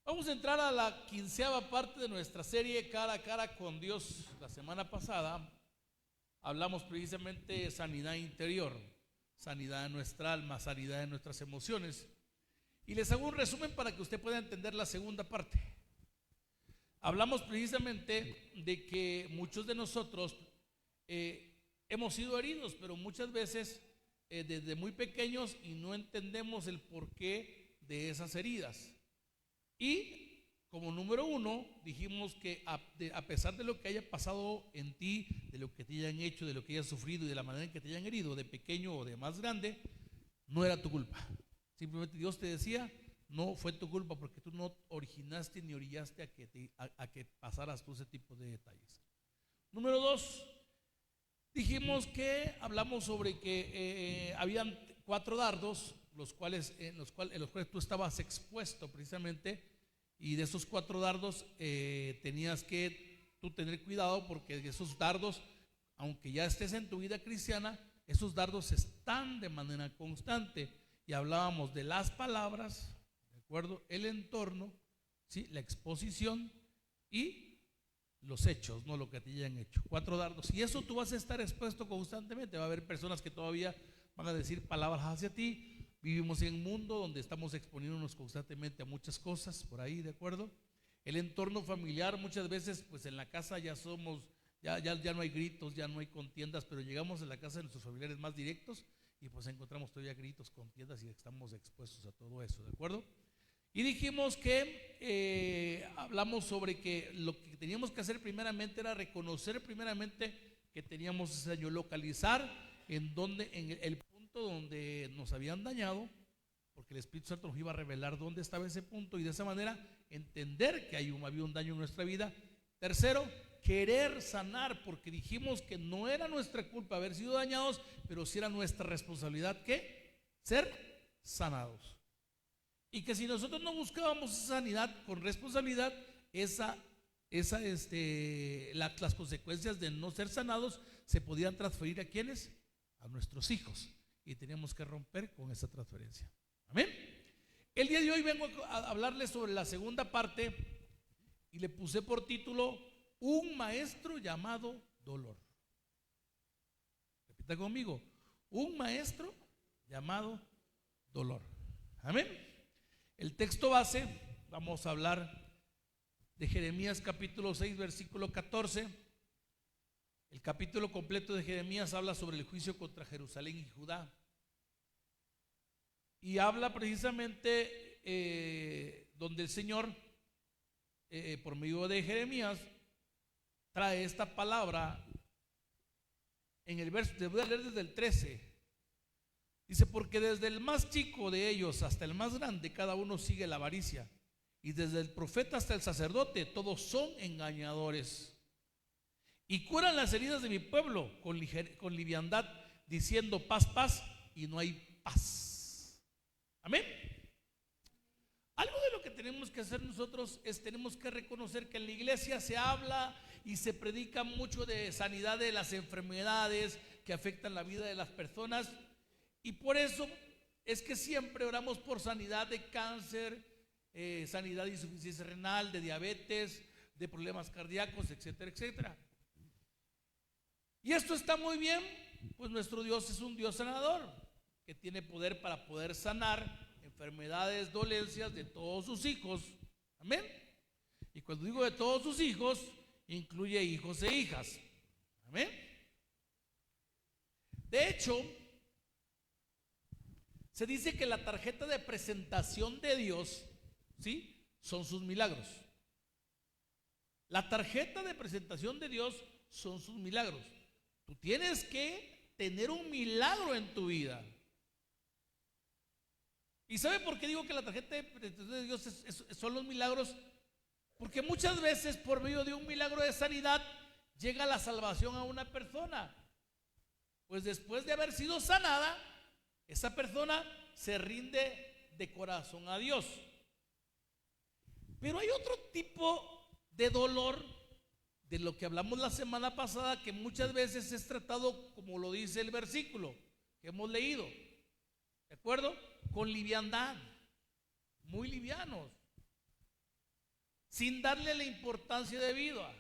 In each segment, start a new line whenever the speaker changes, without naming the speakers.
Vamos a entrar a la 15ª parte de nuestra serie Cara a Cara con Dios. La semana pasada hablamos precisamente de sanidad interior, sanidad de nuestra alma, sanidad de nuestras emociones. Y les hago un resumen para que usted pueda entender la segunda parte. Hablamos precisamente de que muchos de nosotros hemos sido heridos, pero muchas veces desde muy pequeños y no entendemos el porqué de esas heridas. Y como número uno, dijimos que a pesar de lo que haya pasado en ti, de lo que te hayan hecho, de lo que hayas sufrido y de la manera en que te hayan herido, de pequeño o de más grande, no era tu culpa. Simplemente Dios te decía, no fue tu culpa porque tú no originaste ni orillaste a que pasaras tú ese tipo de detalles. Número dos, dijimos que hablamos sobre que habían 4 dardos, en los cuales tú estabas expuesto precisamente, y de esos 4 dardos tenías que tú tener cuidado porque esos dardos, aunque ya estés en tu vida cristiana, esos dardos están de manera constante. Y hablábamos de las palabras, ¿de acuerdo? El entorno, ¿sí? La exposición y los hechos, no lo que te hayan hecho. 4 dardos. Y eso tú vas a estar expuesto constantemente. Va a haber personas que todavía van a decir palabras hacia ti. Vivimos en un mundo donde estamos exponiéndonos constantemente a muchas cosas por ahí, ¿de acuerdo? El entorno familiar, muchas veces, pues en la casa ya no hay gritos, ya no hay contiendas, pero llegamos a la casa de nuestros familiares más directos y pues encontramos todavía gritos, contiendas y estamos expuestos a todo eso, ¿de acuerdo? Y dijimos que hablamos sobre que lo que teníamos que hacer primeramente era reconocer primeramente que teníamos ese daño, localizar en el punto donde nos habían dañado, porque el Espíritu Santo nos iba a revelar dónde estaba ese punto y de esa manera entender que había un daño en nuestra vida. Tercero, querer sanar, porque dijimos que no era nuestra culpa haber sido dañados, pero sí era nuestra responsabilidad que ser sanados. Y que si nosotros no buscábamos esa sanidad con responsabilidad, las consecuencias de no ser sanados se podían transferir a ¿quiénes? A nuestros hijos. Y teníamos que romper con esa transferencia. Amén. El día de hoy vengo a hablarles sobre la segunda parte y le puse por título un maestro llamado dolor. Repita conmigo, un maestro llamado dolor. Amén. El texto base, vamos a hablar de Jeremías capítulo 6 versículo 14. El capítulo completo de Jeremías habla sobre el juicio contra Jerusalén y Judá. Y habla precisamente donde el Señor, por medio de Jeremías, trae esta palabra en el verso, te voy a leer desde el 13. Dice, porque desde el más chico de ellos hasta el más grande, cada uno sigue la avaricia. Y desde el profeta hasta el sacerdote, todos son engañadores. Y curan las heridas de mi pueblo con liviandad, diciendo paz, paz, y no hay paz. Amén. Algo de lo que tenemos que hacer nosotros es tenemos que reconocer que en la iglesia se habla y se predica mucho de sanidad de las enfermedades que afectan la vida de las personas. Y por eso es que siempre oramos por sanidad de cáncer, sanidad de insuficiencia renal, de diabetes, de problemas cardíacos, etcétera, etcétera. Y esto está muy bien, pues nuestro Dios es un Dios sanador, que tiene poder para poder sanar enfermedades, dolencias de todos sus hijos. Amén. Y cuando digo de todos sus hijos, incluye hijos e hijas. Amén. De hecho, se dice que la tarjeta de presentación de Dios, ¿sí?, son sus milagros. La tarjeta de presentación de Dios son sus milagros. Tú tienes que tener un milagro en tu vida. ¿Y sabe por qué digo que la tarjeta de presentación de Dios son los milagros? Porque muchas veces por medio de un milagro de sanidad llega la salvación a una persona. Pues después de haber sido sanada, esa persona se rinde de corazón a Dios. Pero hay otro tipo de dolor de lo que hablamos la semana pasada, que muchas veces es tratado como lo dice el versículo que hemos leído, ¿de acuerdo? Con liviandad, muy livianos. sin darle la importancia debida.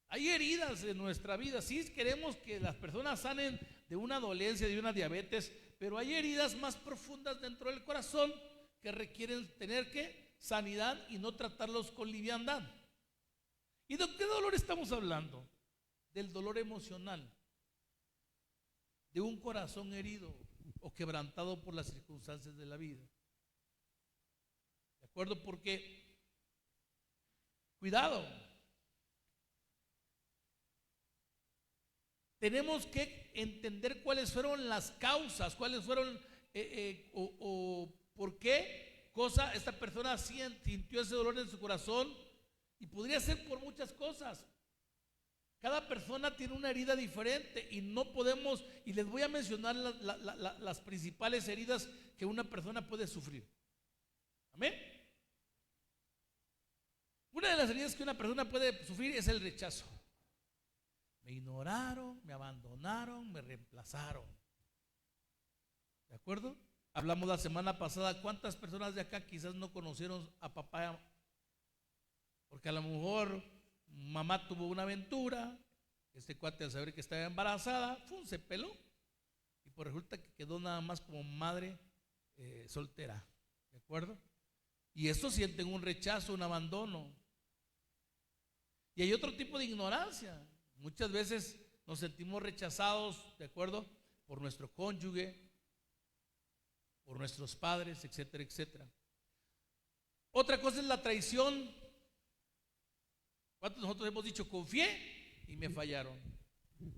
Hay heridas en nuestra vida. Sí queremos que las personas sanen de una dolencia, de una diabetes, pero hay heridas más profundas dentro del corazón que requieren tener sanidad y no tratarlos con liviandad. ¿Y de qué dolor estamos hablando? Del dolor emocional, de un corazón herido o quebrantado por las circunstancias de la vida. ¿De acuerdo? Porque, cuidado, tenemos que entender cuáles fueron las causas, cuáles fueron o por qué cosa esta persona sintió ese dolor en su corazón, y podría ser por muchas cosas. Cada persona tiene una herida diferente y no podemos, y les voy a mencionar las principales heridas que una persona puede sufrir. Amén. Una de las heridas que una persona puede sufrir es el rechazo. Me ignoraron, me abandonaron, me reemplazaron. ¿De acuerdo? Hablamos la semana pasada, ¿cuántas personas de acá quizás no conocieron a papá? Porque a lo mejor mamá tuvo una aventura, este cuate al saber que estaba embarazada, se peló, y pues resulta que quedó nada más como madre soltera. ¿De acuerdo? Y estos sienten un rechazo, un abandono. Y hay otro tipo de ignorancia. Muchas veces nos sentimos rechazados, ¿de acuerdo?, por nuestro cónyuge, por nuestros padres, etcétera, etcétera. Otra cosa es la traición. ¿Cuántos de nosotros hemos dicho confié y me fallaron?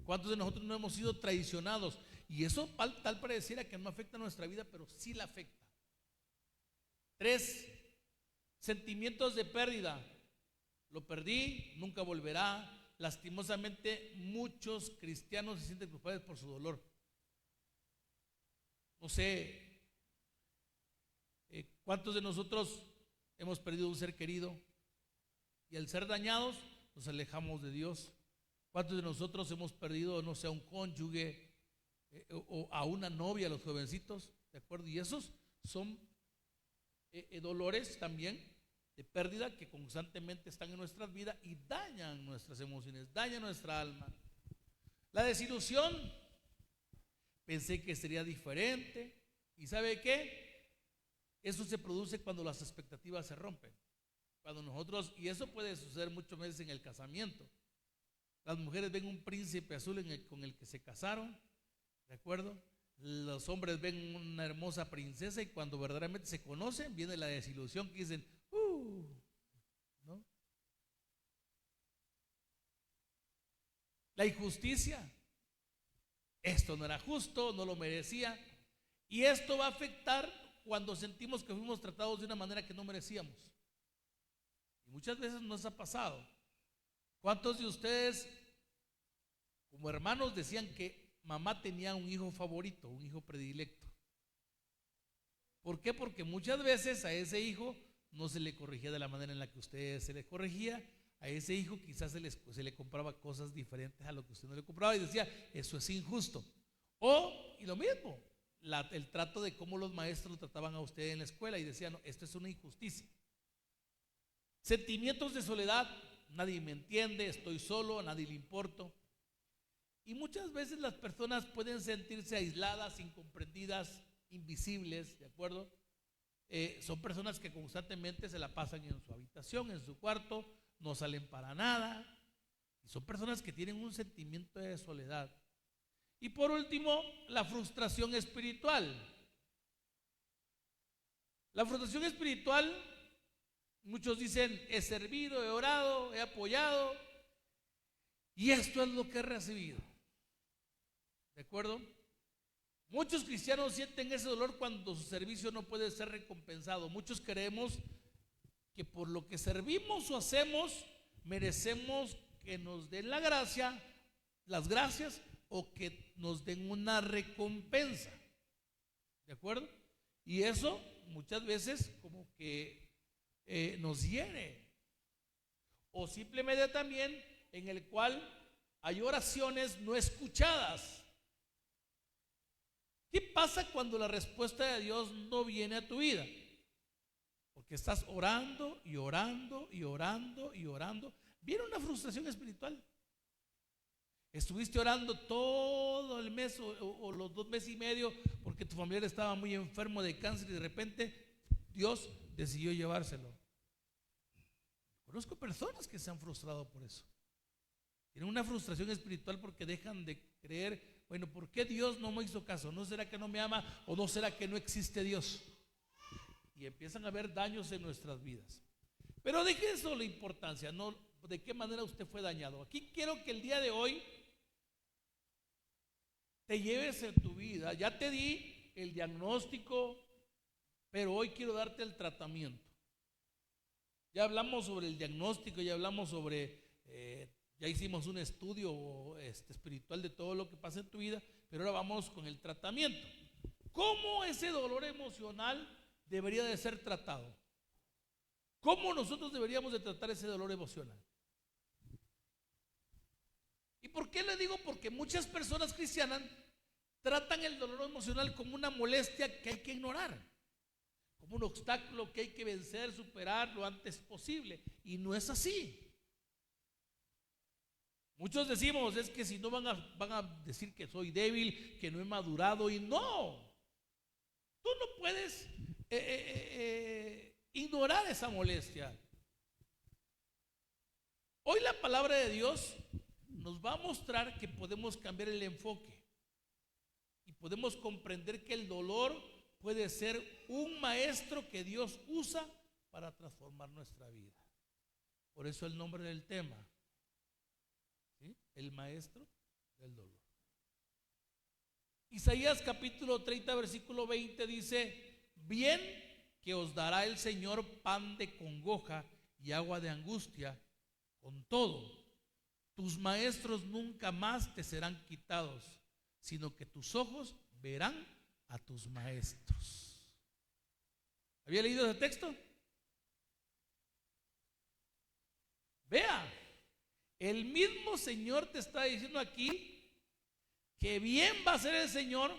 ¿Cuántos de nosotros no hemos sido traicionados? Y eso tal pareciera que no afecta a nuestra vida, pero sí la afecta. 3, sentimientos de pérdida. Lo perdí, nunca volverá. Lastimosamente, muchos cristianos se sienten culpables por su dolor. No sé, ¿cuántos de nosotros hemos perdido un ser querido? Y al ser dañados, nos alejamos de Dios. ¿Cuántos de nosotros hemos perdido, no sé, a un cónyuge o a una novia, los jovencitos? ¿De acuerdo? Y esos son dolores también de pérdida que constantemente están en nuestras vidas y dañan nuestras emociones, dañan nuestra alma. La desilusión, pensé que sería diferente, y ¿sabe qué? Eso se produce cuando las expectativas se rompen. Cuando nosotros, y eso puede suceder muchas veces en el casamiento, las mujeres ven un príncipe azul con el que se casaron, ¿de acuerdo? Los hombres ven una hermosa princesa, y cuando verdaderamente se conocen, viene la desilusión, que dicen, ¿no? La injusticia, esto no era justo, no lo merecía, y esto va a afectar cuando sentimos que fuimos tratados de una manera que no merecíamos. Y muchas veces nos ha pasado. ¿Cuántos de ustedes como hermanos decían que mamá tenía un hijo favorito, un hijo predilecto? ¿Por qué? Porque muchas veces a ese hijo no se le corregía de la manera en la que usted se le corregía. A ese hijo quizás se le compraba cosas diferentes a lo que usted no le compraba, y decía, eso es injusto. Y lo mismo, el trato de cómo los maestros lo trataban a usted en la escuela, y decía, no, esto es una injusticia. Sentimientos de soledad, nadie me entiende, estoy solo, a nadie le importo. Y muchas veces las personas pueden sentirse aisladas, incomprendidas, invisibles, ¿de acuerdo? Son personas que constantemente se la pasan en su habitación, en su cuarto, no salen para nada, y son personas que tienen un sentimiento de soledad. Y por último, la frustración espiritual. La frustración espiritual, muchos dicen, he servido, he orado, he apoyado, y esto es lo que he recibido. ¿De acuerdo? Muchos cristianos sienten ese dolor cuando su servicio no puede ser recompensado. Muchos creemos que por lo que servimos o hacemos, merecemos que nos den la gracia, las gracias, o que nos den una recompensa. ¿De acuerdo? Y eso muchas veces como que nos hiere. O simplemente también en el cual hay oraciones no escuchadas. ¿Qué pasa cuando la respuesta de Dios no viene a tu vida? Porque estás orando y orando y orando y orando. Viene una frustración espiritual. Estuviste orando todo el mes o los 2 meses y medio porque tu familiar estaba muy enfermo de cáncer y de repente Dios decidió llevárselo. Conozco personas que se han frustrado por eso. Tienen una frustración espiritual porque dejan de creer, bueno, ¿por qué Dios no me hizo caso? ¿No será que no me ama o no será que no existe Dios? Y empiezan a haber daños en nuestras vidas. Pero deje eso la importancia, no de qué manera usted fue dañado. Aquí quiero que el día de hoy te lleves en tu vida. Ya te di el diagnóstico, pero hoy quiero darte el tratamiento. Ya hablamos sobre el diagnóstico, ya hablamos sobre, ya hicimos un estudio espiritual de todo lo que pasa en tu vida, pero ahora vamos con el tratamiento. ¿Cómo ese dolor emocional debería de ser tratado? ¿Cómo nosotros deberíamos de tratar ese dolor emocional? ¿Y por qué le digo? Porque muchas personas cristianas tratan el dolor emocional como una molestia que hay que ignorar, como un obstáculo que hay que vencer, superar lo antes posible. Y no es así. Muchos decimos, es que si no van a decir que soy débil, que no he madurado, y no. Tú no puedes ignorar esa molestia. Hoy la palabra de Dios nos va a mostrar que podemos cambiar el enfoque y podemos comprender que el dolor puede ser un maestro que Dios usa para transformar nuestra vida. Por eso el nombre del tema, ¿sí? El maestro del dolor. Isaías capítulo 30 versículo 20 dice: bien que os dará el Señor pan de congoja y agua de angustia, con todo tus maestros nunca más te serán quitados, sino que tus ojos verán a tus maestros. ¿Había leído ese texto? Vea, el mismo Señor te está diciendo aquí que bien va a ser el Señor,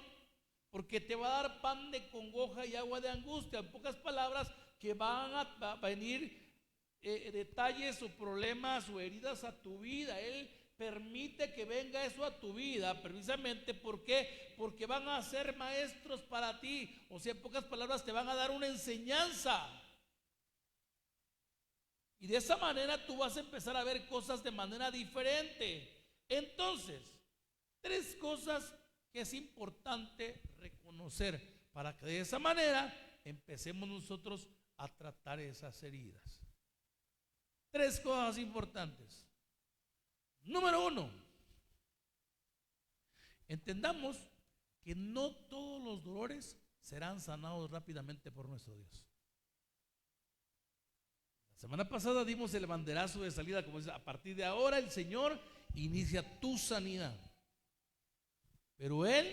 porque te va a dar pan de congoja y agua de angustia. En pocas palabras, que van a venir detalles o problemas o heridas a tu vida. Él permite que venga eso a tu vida precisamente porque van a ser maestros para ti. O sea, en pocas palabras, te van a dar una enseñanza. Y de esa manera tú vas a empezar a ver cosas de manera diferente. Entonces, 3 cosas que es importante reconocer para que de esa manera empecemos nosotros a tratar esas heridas. 3 cosas importantes. Número 1, entendamos que no todos los dolores serán sanados rápidamente por nuestro Dios. La semana pasada dimos el banderazo de salida, como dice, a partir de ahora el Señor inicia tu sanidad. Pero Él,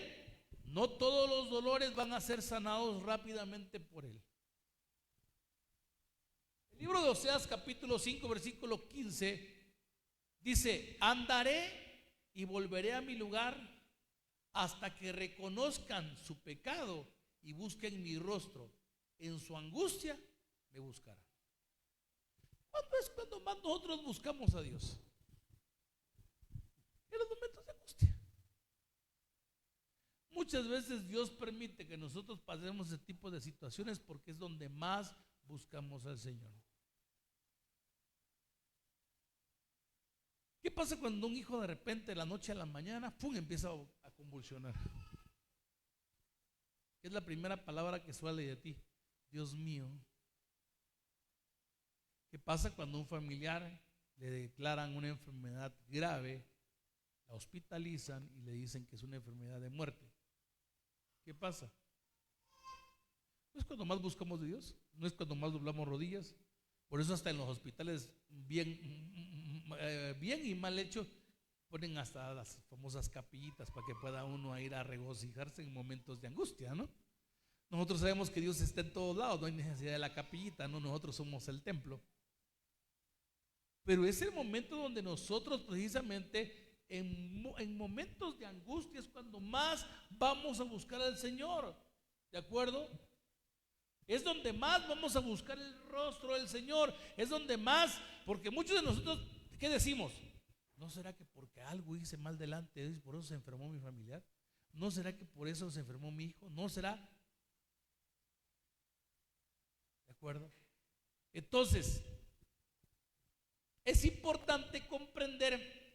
no todos los dolores van a ser sanados rápidamente por Él. El libro de Oseas capítulo 5 versículo 15 dice: andaré y volveré a mi lugar hasta que reconozcan su pecado y busquen mi rostro. En su angustia me buscarán. ¿Cuándo es cuando más nosotros buscamos a Dios? En los momentos de angustia. Muchas veces Dios permite que nosotros pasemos ese tipo de situaciones porque es donde más buscamos al Señor. ¿Qué pasa cuando un hijo de repente de la noche a la mañana empieza a convulsionar? ¿Qué es la primera palabra que sale de ti? Dios mío. ¿Qué pasa cuando un familiar le declaran una enfermedad grave, la hospitalizan y le dicen que es una enfermedad de muerte? ¿Qué pasa? ¿No es cuando más buscamos de Dios? ¿No es cuando más doblamos rodillas? Por eso hasta en los hospitales bien y mal hecho ponen hasta las famosas capillitas para que pueda uno ir a regocijarse en momentos de angustia, ¿no? Nosotros sabemos que Dios está en todos lados, no hay necesidad de la capillita, no, nosotros somos el templo. Pero es el momento donde nosotros precisamente en momentos de angustia es cuando más vamos a buscar al Señor, ¿de acuerdo? Es donde más vamos a buscar el rostro del Señor. Es donde más, porque muchos de nosotros, ¿qué decimos? ¿No será que porque algo hice mal delante de Dios, por eso se enfermó mi familiar? ¿No será que por eso se enfermó mi hijo? ¿No será? ¿De acuerdo? Entonces, es importante comprender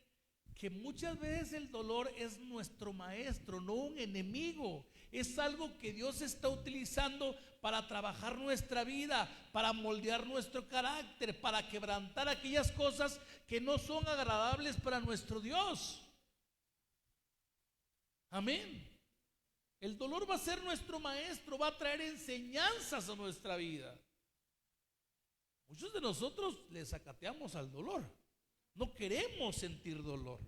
que muchas veces el dolor es nuestro maestro, no un enemigo. Es algo que Dios está utilizando para trabajar nuestra vida, para moldear nuestro carácter, para quebrantar aquellas cosas que no son agradables para nuestro Dios. Amén. El dolor va a ser nuestro maestro, va a traer enseñanzas a nuestra vida. Muchos de nosotros le sacateamos al dolor. No queremos sentir dolor.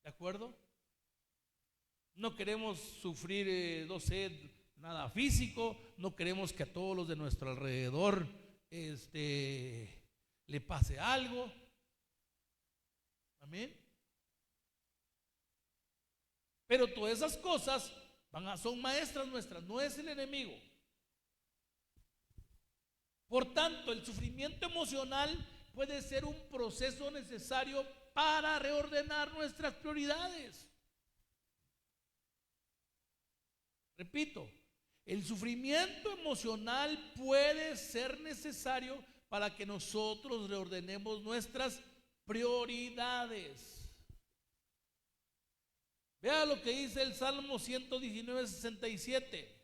¿De acuerdo? No queremos sufrir, no sé, nada físico. No queremos que a todos los de nuestro alrededor le pase algo. Amén. Pero todas esas cosas son maestras nuestras, no es el enemigo. Por tanto, el sufrimiento emocional puede ser un proceso necesario para reordenar nuestras prioridades. Repito, el sufrimiento emocional puede ser necesario para que nosotros reordenemos nuestras prioridades. Vea lo que dice el Salmo 119, 67.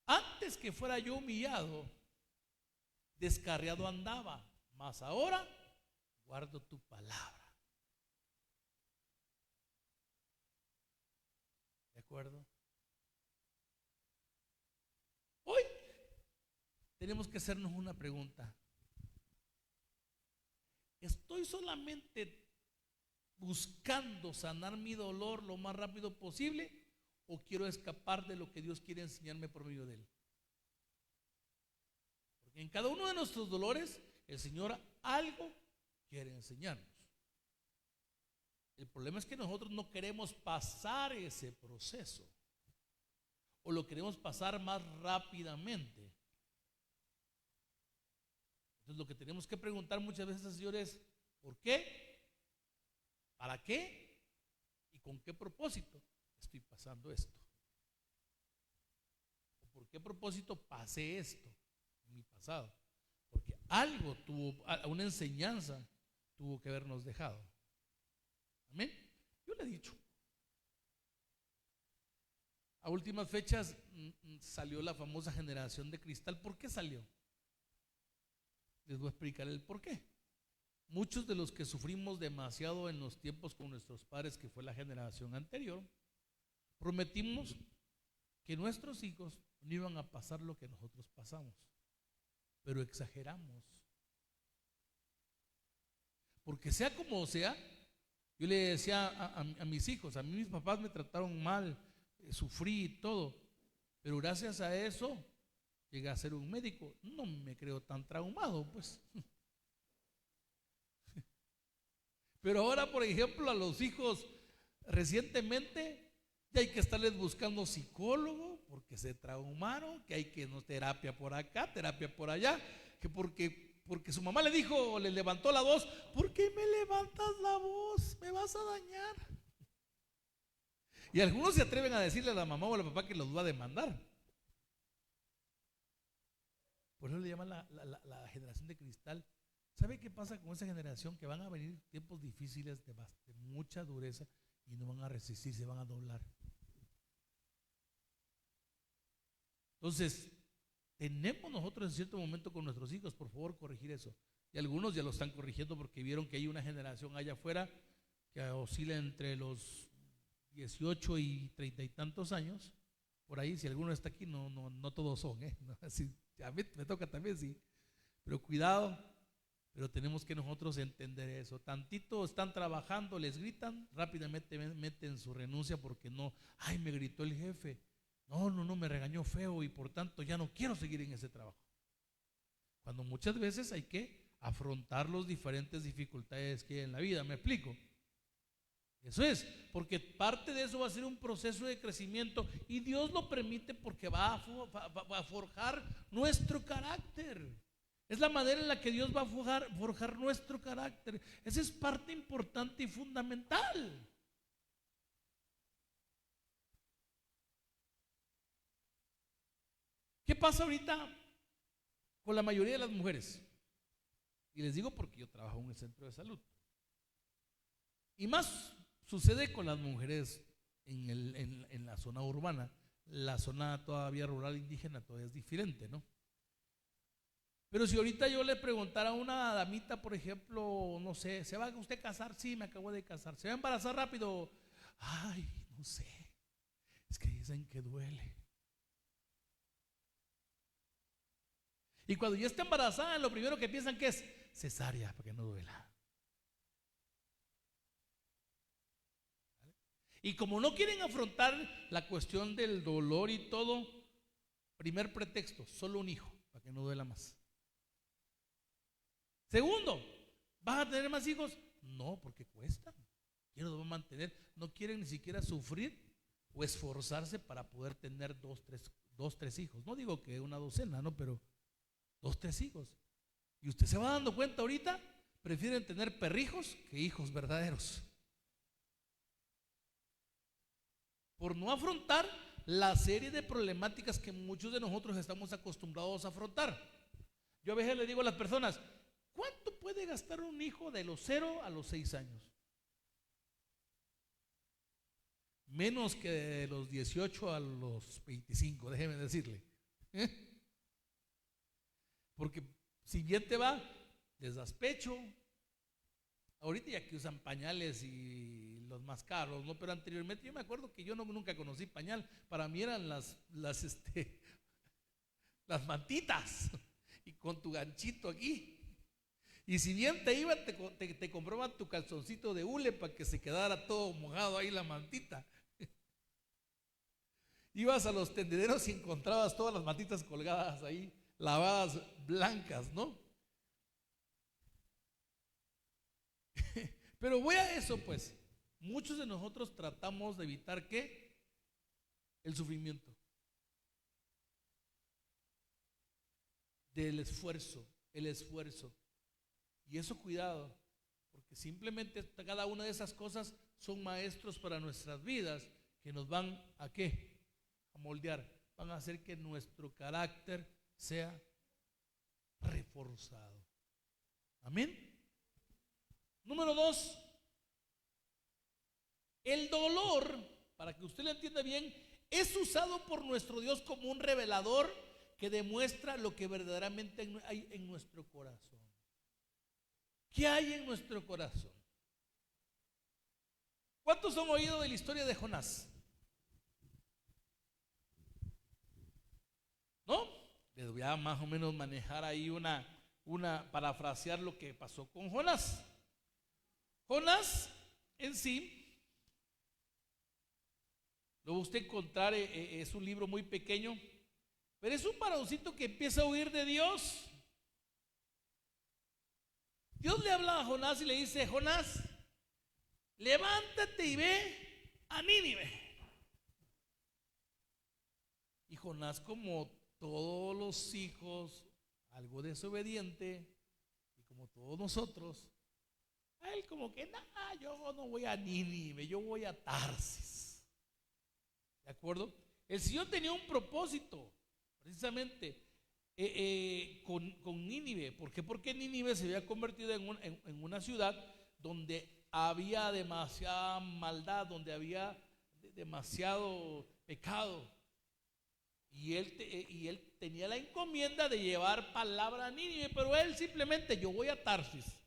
Antes que fuera yo humillado, descarriado andaba, mas ahora guardo tu palabra. ¿De acuerdo? Hoy tenemos que hacernos una pregunta. ¿Estoy solamente buscando sanar mi dolor lo más rápido posible o quiero escapar de lo que Dios quiere enseñarme por medio de él? Porque en cada uno de nuestros dolores el Señor algo quiere enseñarnos. El problema es que nosotros no queremos pasar ese proceso o lo queremos pasar más rápidamente. Entonces lo que tenemos que preguntar muchas veces al Señor es ¿por qué? ¿Para qué? ¿Y con qué propósito estoy pasando esto? ¿O por qué propósito pasé esto en mi pasado? Porque algo tuvo, una enseñanza tuvo que habernos dejado. Amén. Yo le he dicho, a últimas fechas salió la famosa generación de cristal. ¿Por qué salió? Les voy a explicar el por qué. Muchos de los que sufrimos demasiado en los tiempos con nuestros padres, que fue la generación anterior, prometimos que nuestros hijos no iban a pasar lo que nosotros pasamos, pero exageramos. Porque sea como sea, yo le decía a mis hijos, a mí mis papás me trataron mal, sufrí y todo, pero gracias a eso llegué a ser un médico. No me creo tan traumado, pues. Pero ahora, por ejemplo, a los hijos recientemente ya hay que estarles buscando psicólogo porque se traumaron, que hay que no terapia por acá, terapia por allá, que porque su mamá le dijo, le levantó la voz. ¿Por qué me levantas la voz? Me vas a dañar. Y algunos se atreven a decirle a la mamá o al papá que los va a demandar. Por eso le llaman la generación de cristal. ¿Sabe qué pasa con esa generación? Que van a venir tiempos difíciles de mucha dureza y no van a resistir, se van a doblar. Entonces, tenemos nosotros en cierto momento con nuestros hijos, por favor, corregir eso. Y algunos ya lo están corrigiendo porque vieron que hay una generación allá afuera que oscila entre los 18 y 30 y tantos años. Por ahí, si alguno está aquí, no todos son, ¿eh? No, así, a mí me toca también, sí. Pero cuidado, pero tenemos que nosotros entender eso. Tantito están trabajando, les gritan, rápidamente meten su renuncia porque no, ay, me gritó el jefe. No, me regañó feo y por tanto ya no quiero seguir en ese trabajo. Cuando muchas veces hay que afrontar las diferentes dificultades que hay en la vida, ¿me explico? Eso es, porque parte de eso va a ser un proceso de crecimiento y Dios lo permite porque va a forjar nuestro carácter. Es la manera en la que Dios va a forjar nuestro carácter. Esa es parte importante y fundamental. ¿Qué pasa ahorita con la mayoría de las mujeres? Y les digo porque yo trabajo en el centro de salud. Y más sucede con las mujeres en la zona urbana. La zona todavía rural indígena todavía es diferente, ¿no? Pero si ahorita yo le preguntara a una damita, por ejemplo, no sé, ¿se va usted a casar? Sí, me acabo de casar. ¿Se va a embarazar rápido? Ay, no sé. Es que dicen que duele. Y cuando ya está embarazada, lo primero que piensan que es cesárea, para que no duela. Y como no quieren afrontar la cuestión del dolor y todo, primer pretexto, solo un hijo, para que no duela más. Segundo, ¿vas a tener más hijos? No, porque cuesta. ¿Quién los va a mantener? No quieren ni siquiera sufrir o esforzarse para poder tener dos, tres hijos. No digo que una docena, no, pero 2, 3 hijos. Y usted se va dando cuenta ahorita, prefieren tener perrijos que hijos verdaderos. Por no afrontar la serie de problemáticas que muchos de nosotros estamos acostumbrados a afrontar. Yo a veces le digo a las personas, ¿cuánto puede gastar un hijo de los 0 a los 6 años? Menos que de los 18 a los 25, déjeme decirle. Porque si bien te va, les das pecho. Ahorita ya que usan pañales y los más caros, ¿no? Pero anteriormente yo me acuerdo que yo nunca conocí pañal. Para mí eran las mantitas y con tu ganchito aquí. Y si bien te iba, te compraban tu calzoncito de hule para que se quedara todo mojado ahí la mantita. Ibas a los tendederos y encontrabas todas las mantitas colgadas ahí, lavadas blancas, ¿no? Pero voy a eso, pues. Muchos de nosotros tratamos de evitar ¿qué? El sufrimiento. Del esfuerzo, el esfuerzo. Y eso cuidado, porque simplemente cada una de esas cosas son maestros para nuestras vidas que nos van a ¿qué? A moldear, van a hacer que nuestro carácter sea reforzado. Amén. Número 2, el dolor, para que usted lo entienda bien, es usado por nuestro Dios como un revelador que demuestra lo que verdaderamente hay en nuestro corazón. ¿Qué hay en nuestro corazón? ¿Cuántos han oído de la historia de Jonás? ¿No? Les voy a más o menos manejar ahí parafrasear lo que pasó con Jonás. Jonás en sí, lo va usted a encontrar, es un libro muy pequeño, pero es un varoncito que empieza a huir de Dios. Dios le habla a Jonás y le dice, Jonás, levántate y ve a Nínive. Y Jonás, como todos los hijos, algo desobediente, y como todos nosotros, a él como que, yo no voy a Nínive, yo voy a Tarsis. ¿De acuerdo? El Señor tenía un propósito, precisamente, con Nínive. ¿Por qué? Porque Nínive se había convertido en una ciudad donde había demasiada maldad, donde había demasiado pecado. Y él tenía la encomienda de llevar palabra a Nínive, pero él simplemente, yo voy a Tarsis.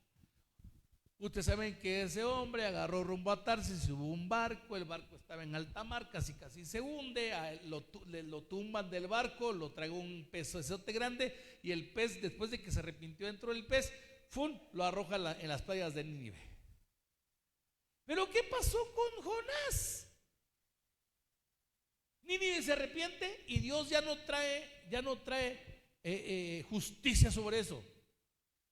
Ustedes saben que ese hombre agarró rumbo a Tarsis, hubo un barco, el barco estaba en alta mar, casi se hunde, lo tumban del barco, lo trae un pezote grande y el pez, después de que se arrepintió dentro del pez, lo arroja en las playas de Nínive. Pero ¿qué pasó con Jonás? Nínive se arrepiente y Dios ya no trae justicia sobre eso.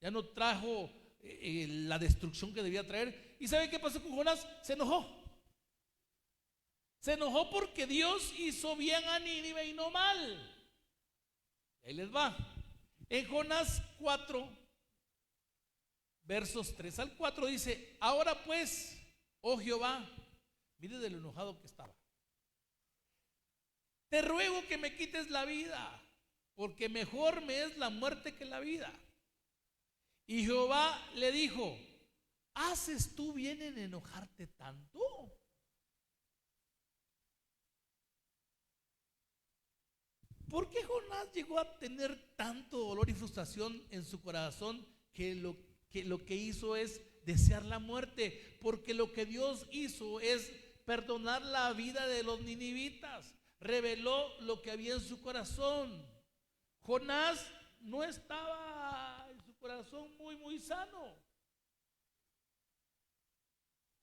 Ya no trajo la destrucción que debía traer. ¿Y sabe qué pasó con Jonás? Se enojó. Se enojó porque Dios hizo bien a Nínive y no mal. Ahí les va. En Jonás 4, versos 3 al 4 dice: ahora pues, oh Jehová, mire de lo enojado que estaba, te ruego que me quites la vida, porque mejor me es la muerte que la vida. Y Jehová le dijo: ¿haces tú bien en enojarte tanto? ¿Por qué Jonás llegó a tener tanto dolor y frustración en su corazón que lo que hizo es desear la muerte? Porque lo que Dios hizo es perdonar la vida de los ninivitas. Reveló lo que había en su corazón. Jonás no estaba en su corazón muy sano.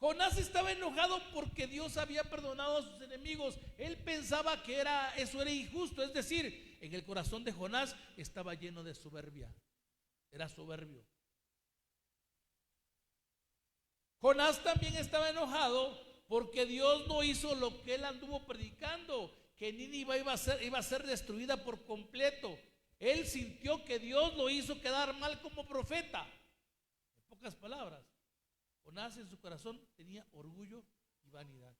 Jonás estaba enojado porque Dios había perdonado a sus enemigos. Él pensaba que eso era injusto. Es decir, en el corazón de Jonás estaba lleno de soberbia. Era soberbio. Jonás también estaba enojado porque Dios no hizo lo que él anduvo predicando, que Nínive iba a ser destruida por completo. Él sintió que Dios lo hizo quedar mal como profeta. En pocas palabras, Jonás en su corazón tenía orgullo y vanidad.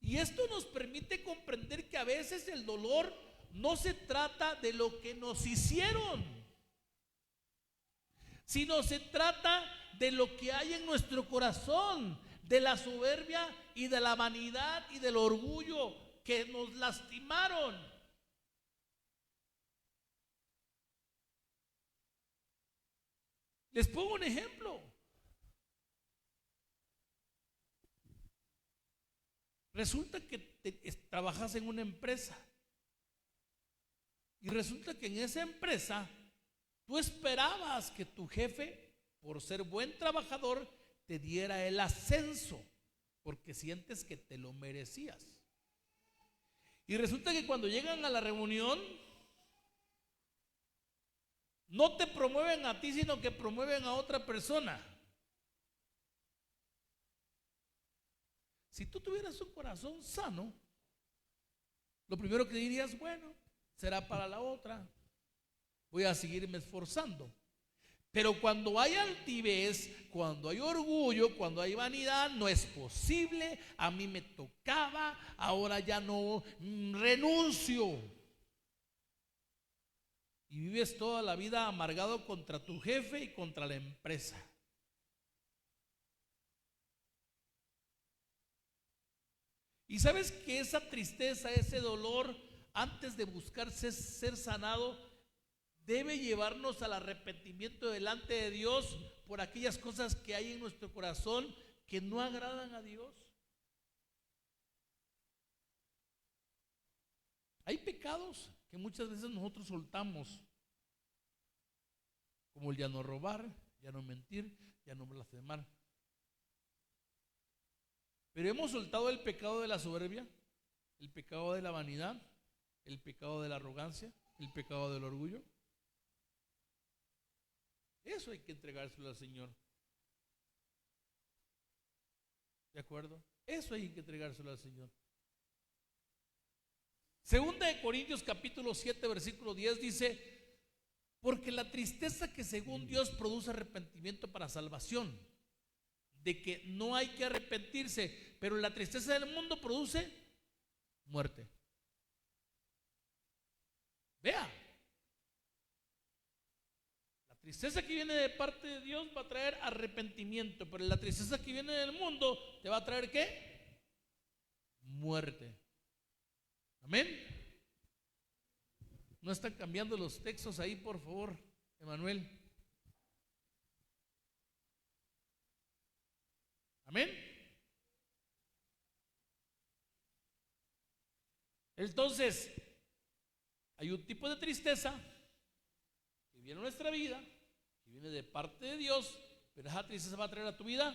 Y esto nos permite comprender que a veces el dolor no se trata de lo que nos hicieron, sino se trata de lo que hay en nuestro corazón, de la soberbia y de la vanidad y del orgullo que nos lastimaron. Les pongo un ejemplo. Resulta que trabajas en una empresa y resulta que en esa empresa tú esperabas que tu jefe, por ser buen trabajador, te diera el ascenso porque sientes que te lo merecías. Y resulta que cuando llegan a la reunión no te promueven a ti, sino que promueven a otra persona. Si tú tuvieras un corazón sano, lo primero que dirías: bueno, será para la otra, voy a seguirme esforzando. Pero cuando hay altivez, cuando hay orgullo, cuando hay vanidad, no es posible, a mí me tocaba, ahora ya no, renuncio. Y vives toda la vida amargado contra tu jefe y contra la empresa. Y sabes que esa tristeza, ese dolor, antes de buscarse ser sanado, debe llevarnos al arrepentimiento delante de Dios por aquellas cosas que hay en nuestro corazón que no agradan a Dios. Hay pecados que muchas veces nosotros soltamos, como el ya no robar, ya no mentir, ya no blasfemar. Pero hemos soltado el pecado de la soberbia, el pecado de la vanidad, el pecado de la arrogancia, el pecado del orgullo. Eso hay que entregárselo al Señor. ¿De acuerdo? Eso hay que entregárselo al Señor. Segunda de Corintios capítulo 7 versículo 10 dice: porque la tristeza que según Dios produce arrepentimiento para salvación, de que no hay que arrepentirse, pero la tristeza del mundo produce muerte. Vea, la tristeza que viene de parte de Dios va a traer arrepentimiento, pero la tristeza que viene del mundo te va a traer ¿qué? Muerte. Amén. No están cambiando los textos ahí, por favor, Emanuel. Amén. Entonces, hay un tipo de tristeza que viene a nuestra vida, que viene de parte de Dios, pero esa tristeza va a traer a tu vida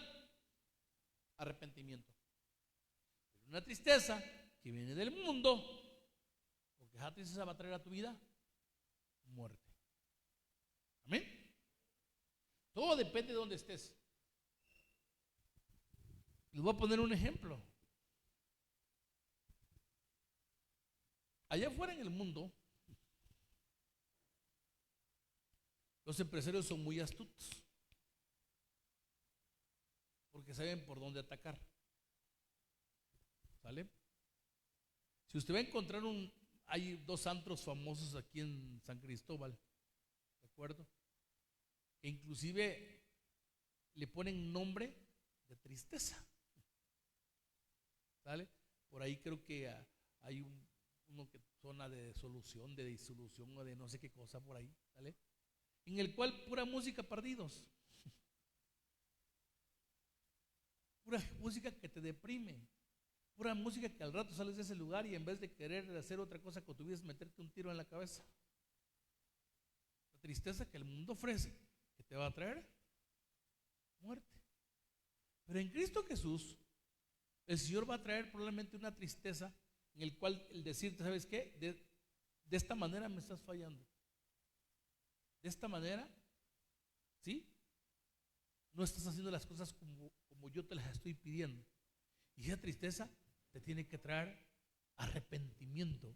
arrepentimiento. Pero una tristeza que viene del mundo, porque esa tristeza va a traer a tu vida muerte. Amén. Todo depende de dónde estés. Les voy a poner un ejemplo. Allá afuera en el mundo, los empresarios son muy astutos, porque saben por dónde atacar. ¿Sale? Si usted va a encontrar hay dos antros famosos aquí en San Cristóbal, ¿de acuerdo? Que inclusive le ponen nombre de tristeza. ¿Sale? Por ahí creo que hay uno que zona de solución, de disolución o de no sé qué cosa por ahí, ¿sale? En el cual pura música perdidos. Pura música que te deprime. Pura música que al rato sales de ese lugar y en vez de querer hacer otra cosa con tu vida es meterte un tiro en la cabeza. La tristeza que el mundo ofrece, que te va a traer muerte. Pero en Cristo Jesús, el Señor va a traer probablemente una tristeza en el cual el decirte, ¿sabes qué? De esta manera me estás fallando. De esta manera, ¿sí? No estás haciendo las cosas como yo te las estoy pidiendo. Y esa tristeza te tiene que traer arrepentimiento.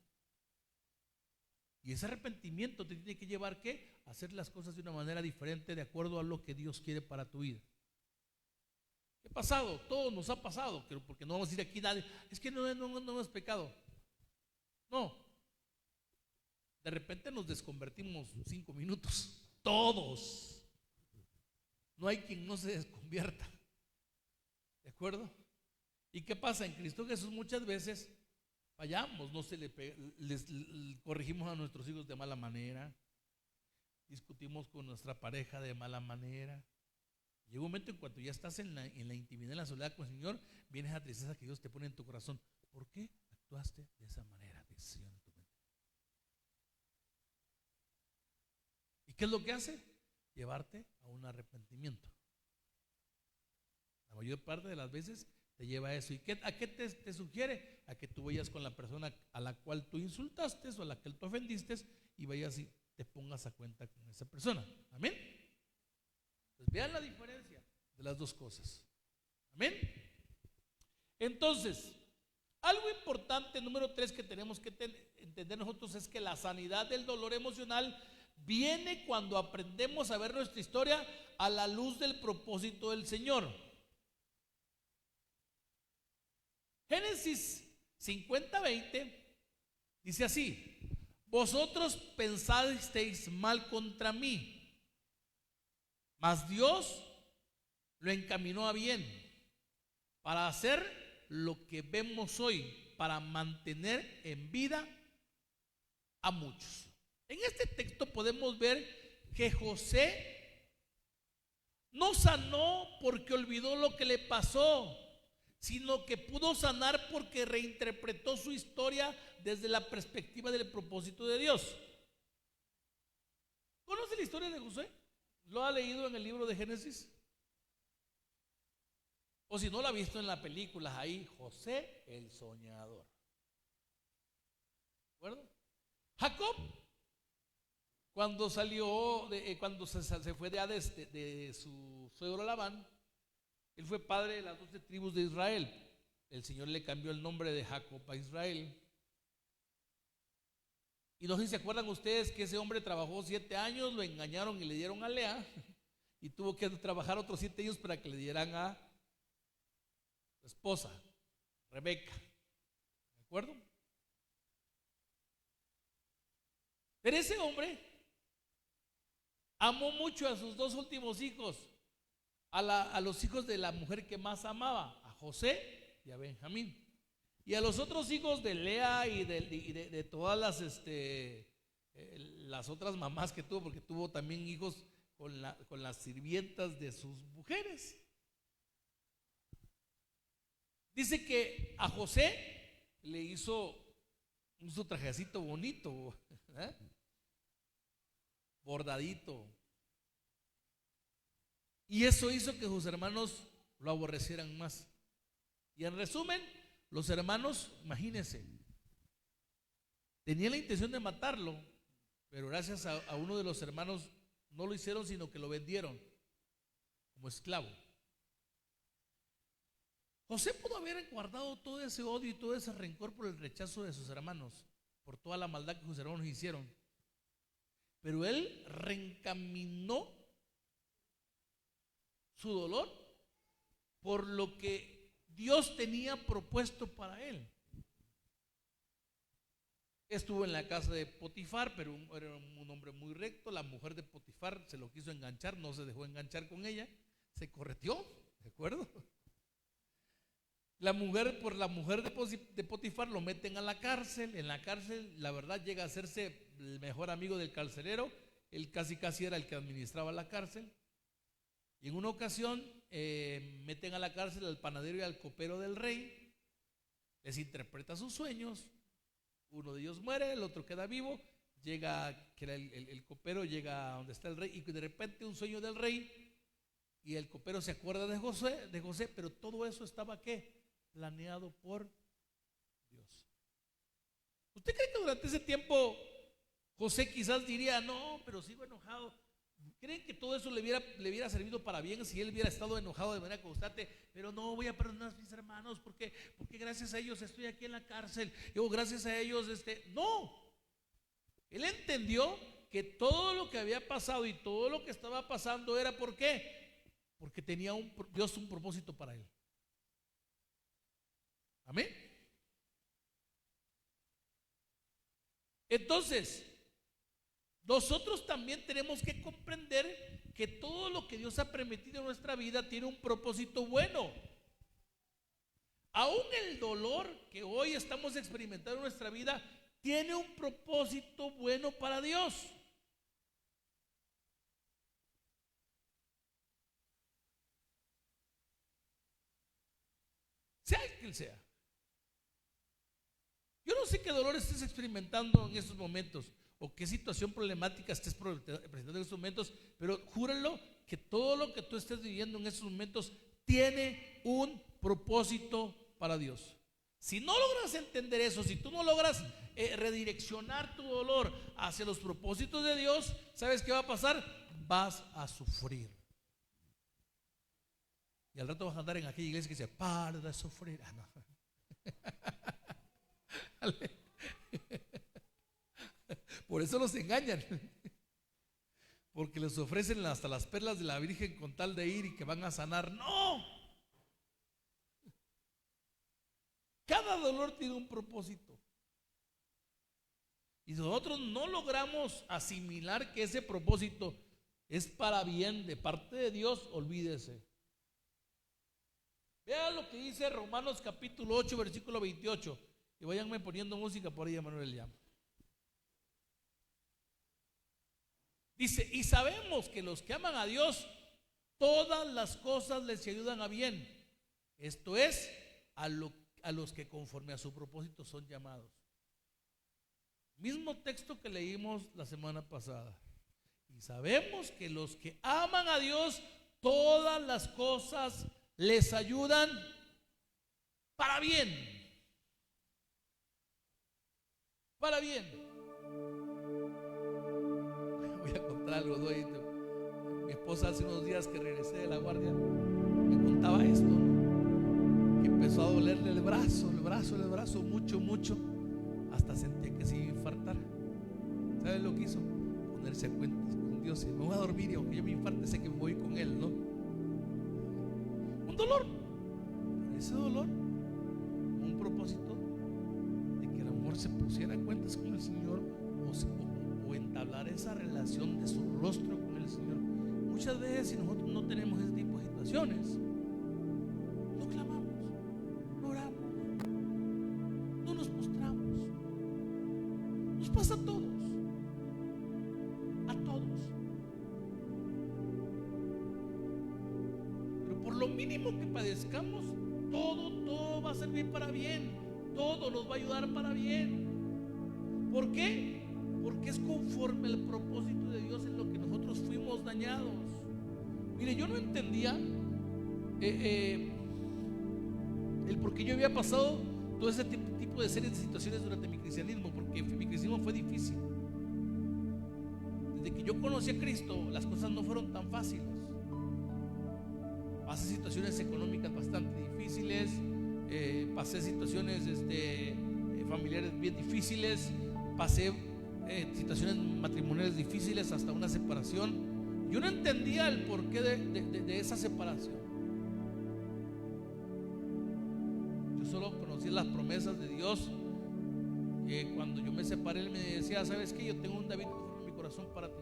Y ese arrepentimiento te tiene que llevar, ¿qué? A hacer las cosas de una manera diferente de acuerdo a lo que Dios quiere para tu vida. ¿Qué ha pasado? Todo nos ha pasado, porque no vamos a decir aquí nadie, es que no es pecado. No. De repente nos desconvertimos 5 minutos. Todos. No hay quien no se desconvierta. ¿De acuerdo? ¿Y qué pasa? En Cristo Jesús muchas veces fallamos, no se les corregimos a nuestros hijos de mala manera, discutimos con nuestra pareja de mala manera. Llega un momento en cuanto ya estás en la intimidad, en la soledad con el Señor, viene esa tristeza que Dios te pone en tu corazón. ¿Por qué actuaste de esa manera? Decisión en tu mente. ¿Y qué es lo que hace? Llevarte a un arrepentimiento. La mayor parte de las veces te lleva a eso. ¿Y a qué te sugiere? A que tú vayas con la persona a la cual tú insultaste o a la que tú ofendiste y vayas y te pongas a cuenta con esa persona. Amén. Entonces vean la diferencia de las dos cosas. Amén. Entonces, algo importante, número 3, que tenemos que entender nosotros es que la sanidad del dolor emocional viene cuando aprendemos a ver nuestra historia a la luz del propósito del Señor. Génesis 50:20 dice así: vosotros pensasteis mal contra mí, mas Dios lo encaminó a bien para hacer lo que vemos hoy, para mantener en vida a muchos. En este texto podemos ver que José no sanó porque olvidó lo que le pasó, sino que pudo sanar porque reinterpretó su historia desde la perspectiva del propósito de Dios. ¿Conoce la historia de José? ¿Lo ha leído en el libro de Génesis? O si no lo ha visto en la película, ahí, José el soñador. ¿De acuerdo? Jacob, cuando salió, cuando se fue de Hades de su suegro Labán, él fue padre de las 12 tribus de Israel. El Señor le cambió el nombre de Jacob a Israel. Y no sé si se acuerdan ustedes que ese hombre trabajó 7 años, lo engañaron y le dieron a Lea, y tuvo que trabajar otros 7 años para que le dieran a su esposa, Rebeca. ¿De acuerdo? Pero ese hombre amó mucho a sus 2 últimos hijos, a los hijos de la mujer que más amaba, a José y a Benjamín. Y a los otros hijos de Lea y de todas las otras mamás que tuvo, porque tuvo también hijos con las sirvientas de sus mujeres. Dice que a José le hizo su trajecito bonito, ¿eh? Bordadito. Y eso hizo que sus hermanos lo aborrecieran más. Y en resumen, los hermanos, imagínense, tenían la intención de matarlo, pero gracias a uno de los hermanos No lo hicieron, sino que lo vendieron como esclavo. José pudo haber guardado todo ese odio y todo ese rencor por el rechazo de sus hermanos, por toda la maldad que sus hermanos hicieron. Pero él reencaminó su dolor por lo que Dios tenía propuesto para él. Estuvo en la casa de Potifar, pero era un hombre muy recto. La mujer de Potifar se lo quiso enganchar, no se dejó enganchar con ella, se correteó, ¿de acuerdo? Por la mujer de Potifar lo meten a la cárcel. En la cárcel, la verdad, llega a hacerse el mejor amigo del carcelero. Él casi era el que administraba la cárcel. Y en una ocasión meten a la cárcel al panadero y al copero del rey. Les interpreta sus sueños. Uno de ellos muere, el otro queda vivo. Llega, que era el copero, llega a donde está el rey, y de repente un sueño del rey, y el copero se acuerda de José, pero todo eso estaba ¿qué? Planeado por Dios. ¿Usted cree que durante ese tiempo José quizás diría, no, pero sigo enojado? ¿Creen que todo eso le hubiera servido para bien si él hubiera estado enojado de manera constante? Pero no, voy a perdonar a mis hermanos porque gracias a ellos estoy aquí en la cárcel, o gracias a ellos no. Él entendió que todo lo que había pasado y todo lo que estaba pasando era ¿por qué? Porque tenía Dios un propósito para él. Amén. Entonces, nosotros también tenemos que comprender que todo lo que Dios ha permitido en nuestra vida tiene un propósito bueno. Aún el dolor que hoy estamos experimentando en nuestra vida tiene un propósito bueno para Dios. Sea el que sea. Yo no sé qué dolor estés experimentando en estos momentos o qué situación problemática estés presentando en estos momentos, pero júralo que todo lo que tú estés viviendo en estos momentos tiene un propósito para Dios. Si no logras entender eso, si tú no logras redireccionar tu dolor hacia los propósitos de Dios, ¿sabes qué va a pasar? Vas a sufrir. Y al rato vas a andar en aquella iglesia que dice, para de sufrir. Ah, no. Por eso los engañan, porque les ofrecen hasta las perlas de la Virgen con tal de ir y que van a sanar. No, cada dolor tiene un propósito, y nosotros no logramos asimilar que ese propósito es para bien de parte de Dios. Olvídese. Vean lo que dice Romanos capítulo 8 versículo 28, y váyanme poniendo música por ahí, Manuel ya. Dice, y sabemos que los que aman a Dios, todas las cosas les ayudan a bien. Esto es, a los que conforme a su propósito son llamados. Mismo texto que leímos la semana pasada. Y sabemos que los que aman a Dios, todas las cosas les ayudan para bien. Para bien. Voy a contar algo. Mi esposa hace unos días que regresé de la guardia me contaba esto, ¿no? Que empezó a dolerle el brazo, mucho, hasta sentía que se iba a infartar. ¿Sabes lo que hizo? Ponerse a cuentas con Dios. Y me voy a dormir y aunque yo me infarte sé que me voy con Él, ¿no? Un dolor, ese dolor, un propósito de que el amor se pusiera a cuentas con el Señor o entablar esa relación de su rostro con el Señor. Muchas veces, si nosotros no tenemos ese tipo de situaciones, no clamamos, no oramos, no nos postramos. Nos pasa a todos, pero por lo mínimo que padezcamos, todo va a servir para bien, todo nos va a ayudar para bien. ¿Por qué? Porque es conforme al propósito de Dios en lo que nosotros fuimos dañados. Mire, yo no entendía el por qué yo había pasado todo ese tipo de series de situaciones durante mi cristianismo, porque mi cristianismo fue difícil. Desde que que yo conocí a Cristo, las cosas no fueron tan fáciles. Pasé situaciones económicas bastante difíciles, pasé situaciones familiares bien difíciles, pasé situaciones matrimoniales difíciles, hasta una separación. Yo no entendía el porqué de esa separación. Yo solo conocía las promesas de Dios, que cuando yo me separé, Él me decía: ¿sabes qué? Yo tengo un David en mi corazón para ti.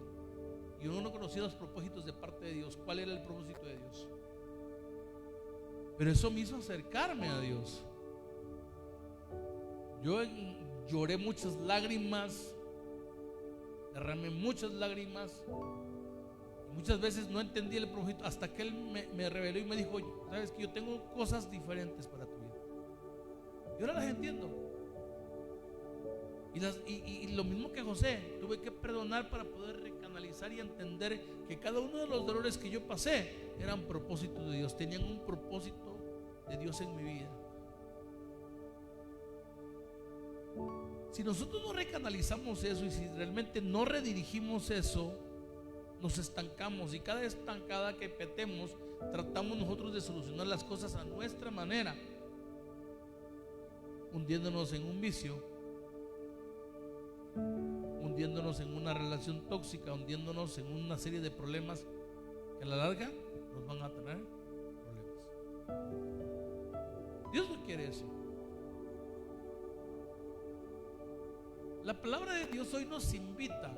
Y yo no conocía los propósitos de parte de Dios. ¿Cuál era el propósito de Dios? Pero eso me hizo acercarme a Dios. Yo lloré muchas lágrimas, derramé muchas lágrimas. Muchas veces no entendí el propósito, hasta que Él me reveló y me dijo: sabes que yo tengo cosas diferentes para tu vida. Y ahora las entiendo. Y lo mismo que José, tuve que perdonar para poder recanalizar y entender que cada uno de los dolores que yo pasé eran propósitos de Dios, tenían un propósito de Dios en mi vida. Si nosotros no recanalizamos eso y si realmente no redirigimos eso, nos estancamos, y cada estancada que petemos, tratamos nosotros de solucionar las cosas a nuestra manera, hundiéndonos en un vicio, hundiéndonos en una relación tóxica, hundiéndonos en una serie de problemas que a la larga nos van a traer problemas. Dios no quiere eso. La palabra de Dios hoy nos invita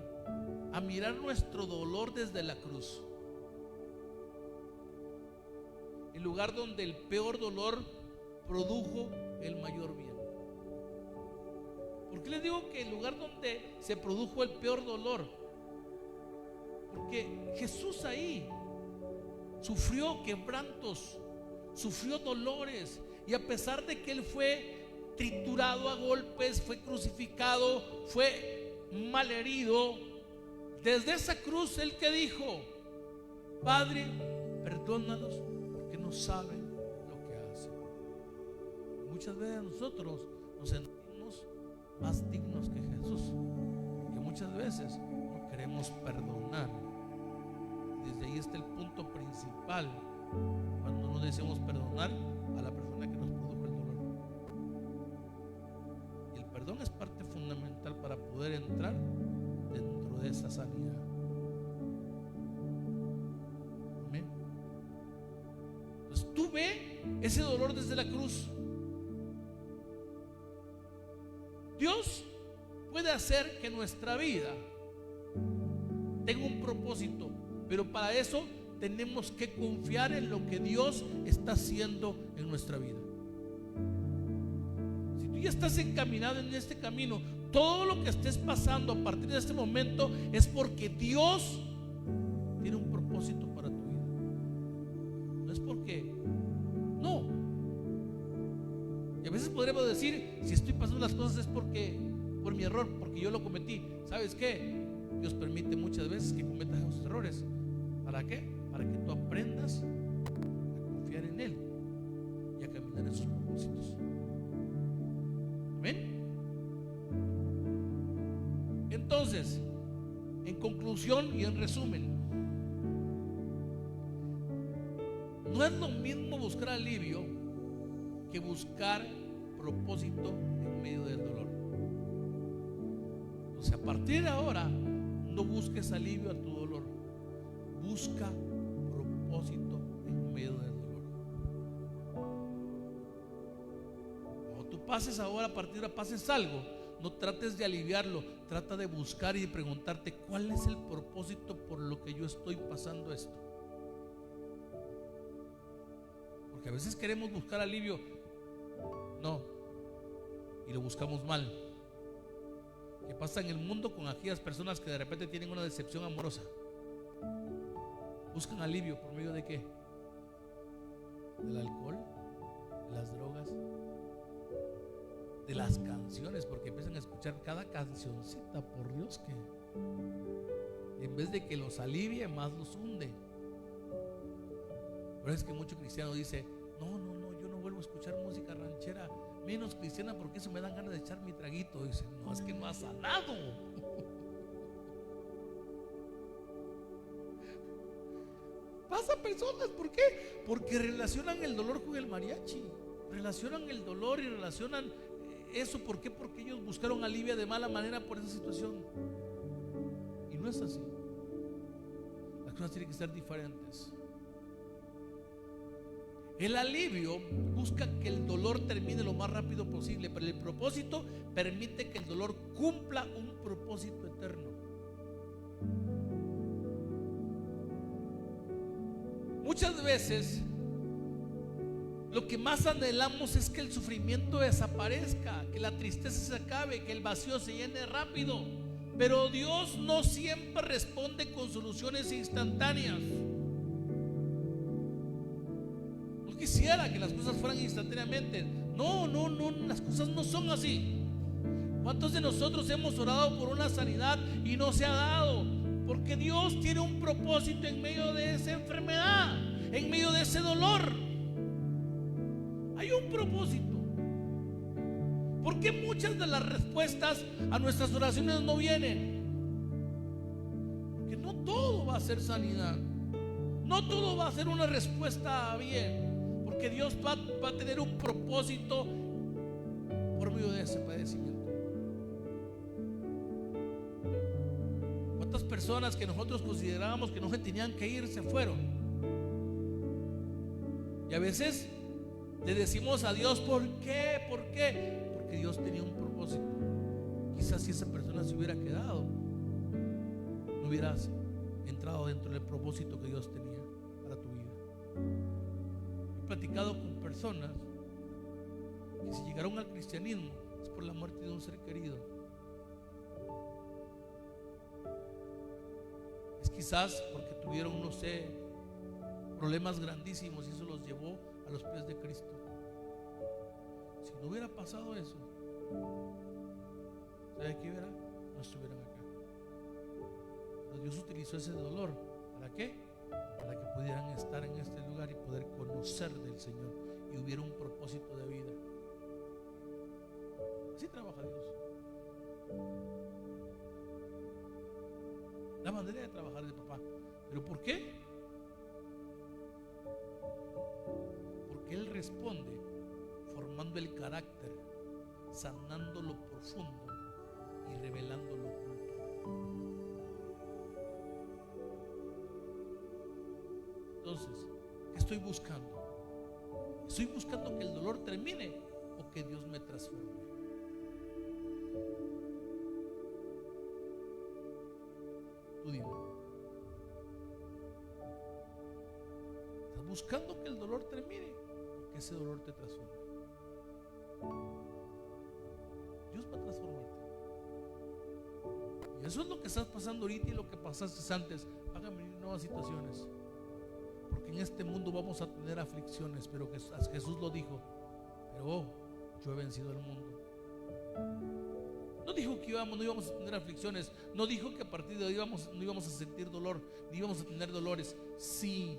a mirar nuestro dolor desde la cruz, el lugar donde el peor dolor produjo el mayor bien. ¿Por qué les digo que el lugar donde se produjo el peor dolor? Porque Jesús ahí sufrió quebrantos, sufrió dolores, y a pesar de que Él fue triturado a golpes, fue crucificado, fue malherido, desde esa cruz Él que dijo: Padre, perdónalos porque no saben lo que hacen. Muchas veces nosotros nos sentimos más dignos que Jesús, que muchas veces no queremos perdonar. Desde ahí está el punto principal, cuando no deseamos perdonar a la persona que nos produjo el dolor. Y el perdón es parte fundamental para poder entrar dentro de esa sanidad. Amén. Entonces tú ve ese dolor desde la cruz. Dios puede hacer que nuestra vida tenga un propósito, pero para eso tenemos que confiar en lo que Dios está haciendo en nuestra vida. Si tú ya estás encaminado en este camino, todo lo que estés pasando a partir de este momento es porque Dios tiene un propósito para tu vida. No es porque no. Y a veces podremos decir: si estoy pasando las cosas es porque por mi error, porque yo lo cometí. ¿Sabes qué? Dios permite muchas veces que cometas esos errores. ¿Para qué? Para que tú aprendas a confiar en Él y a caminar en sus propósitos. Amén. Entonces, en conclusión y en resumen, no es lo mismo buscar alivio que buscar propósito en medio del dolor. Entonces, a partir de ahora, no busques alivio a tu dolor, busca propósito en medio del dolor. Cuando tú pases ahora, a partir de ahora pases algo, no trates de aliviarlo, trata de buscar y de preguntarte: ¿cuál es el propósito por lo que yo estoy pasando esto? Porque a veces queremos buscar alivio, no, y lo buscamos mal. ¿Qué pasa en el mundo con aquellas personas que de repente tienen una decepción amorosa? Buscan alivio por medio de ¿qué? Del alcohol, de las drogas, de las canciones, porque empiezan a escuchar cada cancioncita, por Dios, que en vez de que los alivie, más los hunde. Por eso es que mucho cristiano dice: no, yo no vuelvo a escuchar música ranchera, menos cristiana, porque eso me dan ganas de echar mi traguito. Dice: no, es que no ha sanado. Pasa personas, ¿por qué? Porque relacionan el dolor con el mariachi, relacionan el dolor y relacionan eso. ¿Por qué? Porque ellos buscaron alivio de mala manera por esa situación. Y no es así. Las cosas tienen que ser diferentes. El alivio busca que el dolor termine lo más rápido posible, pero el propósito permite que el dolor cumpla un propósito eterno. Muchas veces lo que más anhelamos es que el sufrimiento desaparezca, que la tristeza se acabe, que el vacío se llene rápido. Pero Dios no siempre responde con soluciones instantáneas. No quisiera que las cosas fueran instantáneamente. No, las cosas no son así. ¿Cuántos de nosotros hemos orado por una sanidad y no se ha dado? Porque Dios tiene un propósito en medio de esa enfermedad, en medio de ese dolor. Hay un propósito. ¿Por qué muchas de las respuestas a nuestras oraciones no vienen? Porque no todo va a ser sanidad, no todo va a ser una respuesta bien, porque Dios va a tener un propósito por medio de ese padecimiento. ¿Cuántas personas que nosotros considerábamos que no se tenían que ir se fueron? Y a veces le decimos a Dios, ¿por qué? ¿Por qué? Porque Dios tenía un propósito. Quizás si esa persona se hubiera quedado, no hubieras entrado dentro del propósito que Dios tenía para tu vida. He platicado con personas que si llegaron al cristianismo es por la muerte de un ser querido. Es quizás porque tuvieron, no sé, problemas grandísimos y eso los llevó a los pies de Cristo. Si no hubiera pasado eso, ¿sabe qué hubiera? No estuvieran acá. Pero Dios utilizó ese dolor. ¿Para qué? Para que pudieran estar en este lugar y poder conocer del Señor y hubiera un propósito de vida. Así trabaja Dios. La manera de trabajar de papá. ¿Pero por qué? Porque Él responde formando el carácter, sanando lo profundo y revelando lo oculto. Entonces, ¿qué estoy buscando? ¿Estoy buscando que el dolor termine o que Dios me transforme? Tú dime. ¿Estás buscando que el dolor termine o que ese dolor te transforme? Dios va a transformarte. Y eso es lo que estás pasando ahorita y lo que pasaste antes. Van a venir nuevas situaciones. Porque en este mundo vamos a tener aflicciones, pero Jesús lo dijo. Pero yo he vencido el mundo. No dijo que no íbamos a tener aflicciones. No dijo que a partir de hoy no íbamos a sentir dolor, ni íbamos a tener dolores. Sí,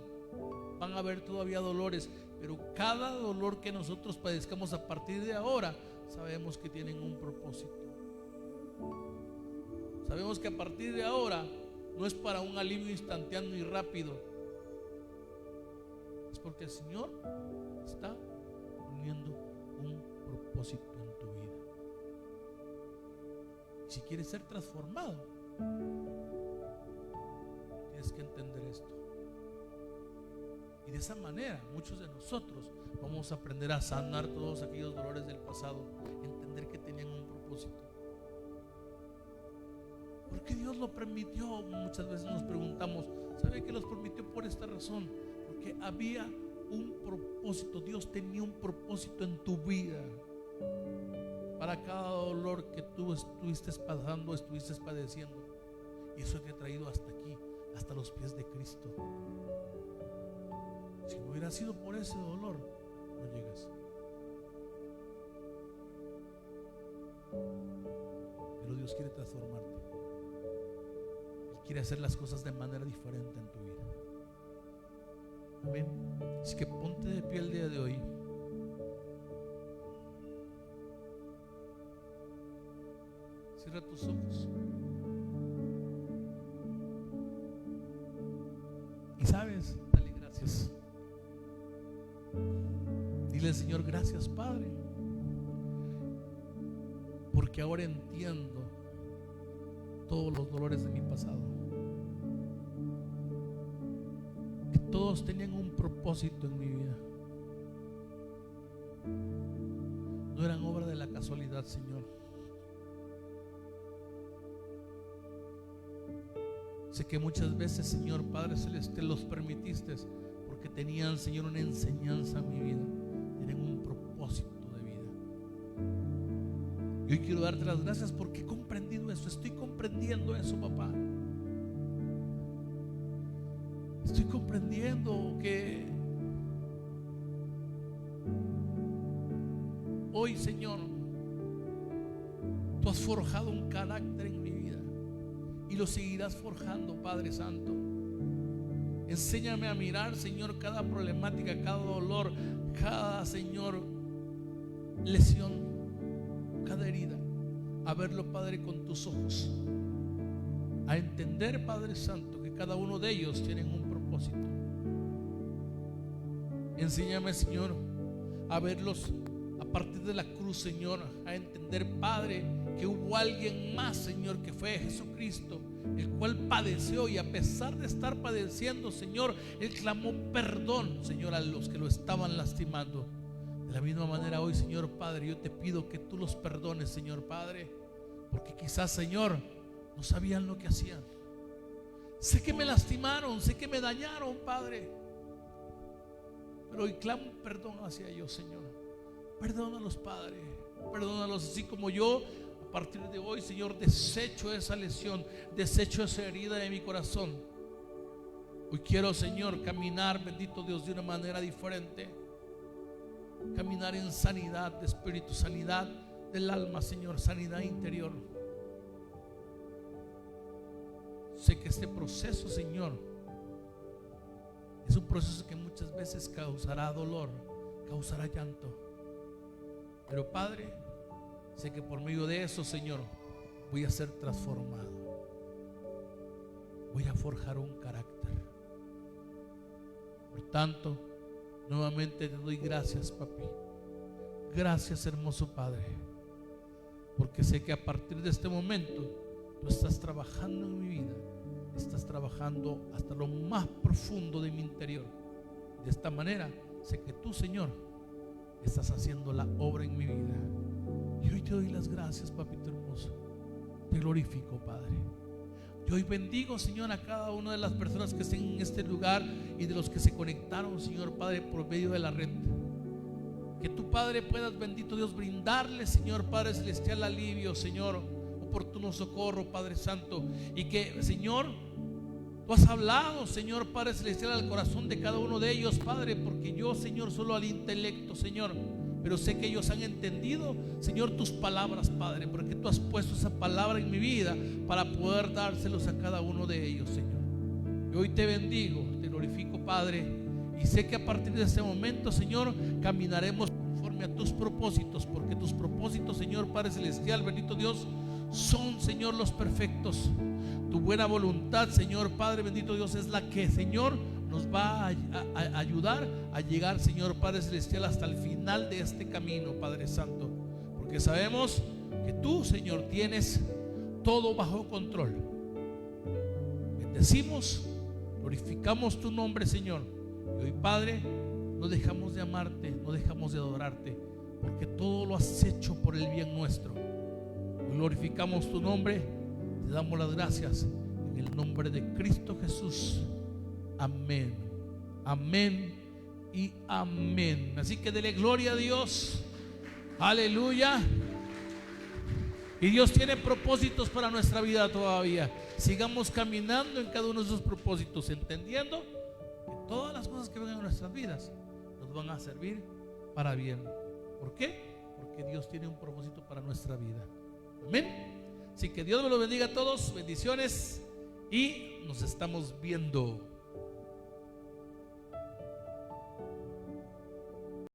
van a haber todavía dolores, pero cada dolor que nosotros padezcamos a partir de ahora, sabemos que tienen un propósito. Sabemos que a partir de ahora no es para un alivio instantáneo y rápido. Es porque el Señor está poniendo un propósito en tu vida. Si quieres ser transformado, tienes que entender esto. Y de esa manera, muchos de nosotros vamos a aprender a sanar todos aquellos dolores del pasado, entender que tenían un propósito. ¿Por qué Dios lo permitió? Muchas veces nos preguntamos, ¿sabe que los permitió por esta razón? Porque había un propósito. Dios tenía un propósito en tu vida. Para cada dolor que tú estuviste pasando, estuviste padeciendo. Y eso te ha traído hasta aquí, hasta los pies de Cristo. Si no hubiera sido por ese dolor, no llegas. Pero Dios quiere transformarte. Él quiere hacer las cosas de manera diferente en tu vida. Amén. Así que ponte de pie el día de hoy. Cierra tus ojos. Y sabes, dale gracias. Dile al Señor: gracias, Padre, porque ahora entiendo todos los dolores de mi pasado, que todos tenían un propósito en mi vida, no eran obra de la casualidad, Señor. Sé que muchas veces, Señor Padre Celestial, los permitiste porque tenían, Señor, una enseñanza en mi vida, tienen un propósito de vida. Y hoy quiero darte las gracias porque he comprendido eso, estoy comprendiendo eso, papá. Estoy comprendiendo que hoy, Señor, tú has forjado un carácter en mi vida y lo seguirás forjando, Padre Santo. Enséñame a mirar, Señor, cada problemática, cada dolor, cada, Señor, lesión, cada herida, a verlo, Padre, con tus ojos, a entender, Padre Santo, que cada uno de ellos tienen un propósito. Enséñame, Señor, a verlos a partir de la cruz, Señor, a entender, Padre, que hubo alguien más, Señor, que fue Jesucristo, el cual padeció, y a pesar de estar padeciendo, Señor, Él clamó perdón, Señor, a los que lo estaban lastimando. De la misma manera hoy, Señor Padre, yo te pido que tú los perdones, Señor Padre, porque quizás, Señor, no sabían lo que hacían. Sé que me lastimaron, sé que me dañaron, Padre, pero hoy clamo perdón hacia ellos, Señor. Perdónalos, Padre, perdónalos, así como yo a partir de hoy, Señor, desecho esa lesión, desecho esa herida de mi corazón. Hoy quiero, Señor, caminar, bendito Dios, de una manera diferente, caminar en sanidad de espíritu, sanidad del alma, Señor, sanidad interior. Sé que este proceso, Señor, es un proceso que muchas veces causará dolor, causará llanto, pero Padre, sé que por medio de eso, Señor, voy a ser transformado, voy a forjar un carácter. Por tanto, nuevamente te doy gracias, papi. Gracias, hermoso Padre, porque sé que a partir de este momento tú estás trabajando en mi vida, estás trabajando hasta lo más profundo de mi interior. De esta manera sé que tú, Señor, estás haciendo la obra en mi vida. Y hoy te doy las gracias, papito hermoso. Te glorifico, Padre. Yo hoy bendigo, Señor, a cada una de las personas que estén en este lugar y de los que se conectaron, Señor Padre, por medio de la red. Que tu Padre puedas, bendito Dios, brindarle, Señor Padre Celestial, alivio, Señor, oportuno socorro, Padre Santo. Y que, Señor, tú has hablado, Señor Padre Celestial, al corazón de cada uno de ellos, Padre, porque yo, Señor, solo al intelecto, Señor, pero sé que ellos han entendido, Señor, tus palabras, Padre, porque tú has puesto esa palabra en mi vida para poder dárselos a cada uno de ellos, Señor. Y hoy te bendigo, te glorifico, Padre, y sé que a partir de este momento, Señor, caminaremos conforme a tus propósitos, porque tus propósitos, Señor Padre Celestial, bendito Dios, son, Señor, los perfectos. Tu buena voluntad, Señor Padre bendito Dios, es la que, Señor, nos va a ayudar a llegar, Señor Padre Celestial, hasta el final de este camino, Padre Santo, porque sabemos que tú, Señor, tienes todo bajo control. Bendecimos, glorificamos tu nombre, Señor, y hoy, Padre, no dejamos de amarte, no dejamos de adorarte, porque todo lo has hecho por el bien nuestro. Glorificamos tu nombre, te damos las gracias en el nombre de Cristo Jesús. Amén, amén y amén. Así que dele gloria a Dios. Aleluya. Y Dios tiene propósitos para nuestra vida todavía. Sigamos caminando en cada uno de esos propósitos, entendiendo que todas las cosas que vengan a nuestras vidas nos van a servir para bien. ¿Por qué? Porque Dios tiene un propósito para nuestra vida. Amén. Así que Dios me los bendiga a todos. Bendiciones y nos estamos viendo.